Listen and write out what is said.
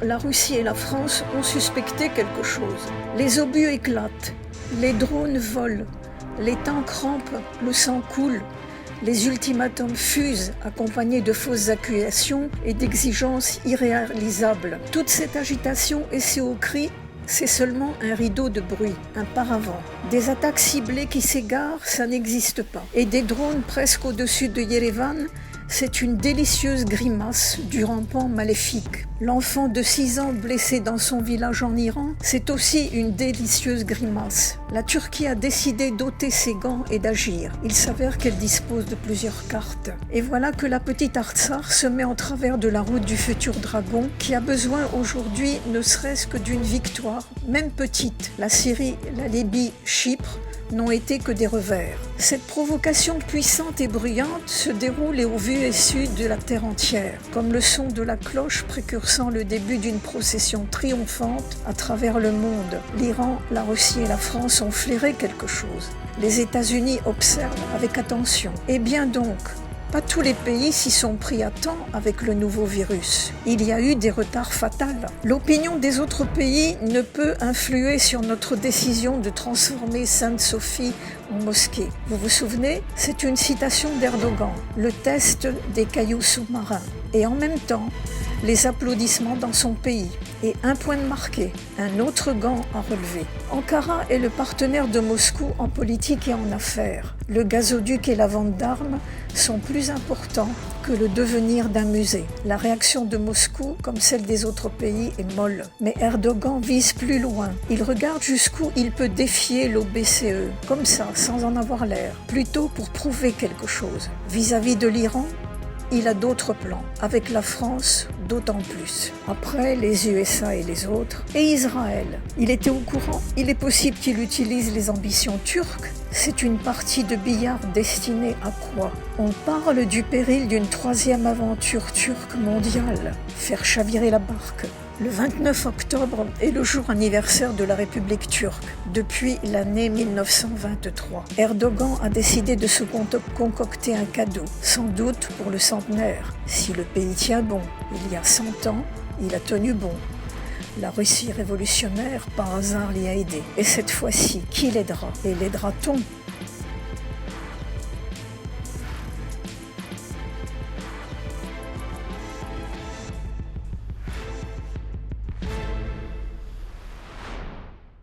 la Russie et la France ont suspecté quelque chose. Les obus éclatent, les drones volent, les tanks rampent, le sang coule. Les ultimatums fusent, accompagnés de fausses accusations et d'exigences irréalisables. Toute cette agitation et ces hauts cris, c'est seulement un rideau de bruit, un paravent. Des attaques ciblées qui s'égarent, ça n'existe pas. Et des drones presque au-dessus de Yerevan, c'est une délicieuse grimace du rampant maléfique. L'enfant de 6 ans blessé dans son village en Iran, c'est aussi une délicieuse grimace. La Turquie a décidé d'ôter ses gants et d'agir. Il s'avère qu'elle dispose de plusieurs cartes. Et voilà que la petite Artsar se met en travers de la route du futur dragon, qui a besoin aujourd'hui ne serait-ce que d'une victoire, même petite. La Syrie, la Libye, Chypre n'ont été que des revers. Cette provocation puissante et bruyante se déroule et au vu et su de la terre entière, comme le son de la cloche précursant le début d'une procession triomphante à travers le monde. L'Iran, la Russie et la France ont flairé quelque chose. Les États-Unis observent avec attention. Eh bien donc, pas tous les pays s'y sont pris à temps avec le nouveau virus. Il y a eu des retards fatals. L'opinion des autres pays ne peut influer sur notre décision de transformer Sainte-Sophie en mosquée. Vous vous souvenez? C'est une citation d'Erdogan, le test des cailloux sous-marins. Et en même temps, les applaudissements dans son pays. Et un point de marqué, un autre gant à relever. Ankara est le partenaire de Moscou en politique et en affaires. Le gazoduc et la vente d'armes sont plus importants que le devenir d'un musée. La réaction de Moscou, comme celle des autres pays, est molle. Mais Erdogan vise plus loin. Il regarde jusqu'où il peut défier l'OBCE, comme ça, sans en avoir l'air, plutôt pour prouver quelque chose. Vis-à-vis de l'Iran, il a d'autres plans, avec la France d'autant plus. Après, les USA et les autres, et Israël. Il était au courant, il est possible qu'il utilise les ambitions turques. C'est une partie de billard destinée à quoi? On parle du péril d'une 3e aventure turque mondiale, faire chavirer la barque. Le 29 octobre est le jour anniversaire de la République turque, depuis l'année 1923. Erdogan a décidé de se concocter un cadeau, sans doute pour le centenaire. Si le pays tient bon, il y a 100 ans, il a tenu bon. La Russie révolutionnaire, par hasard, l'y a aidé. Et cette fois-ci, qui l'aidera? Et l'aidera-t-on?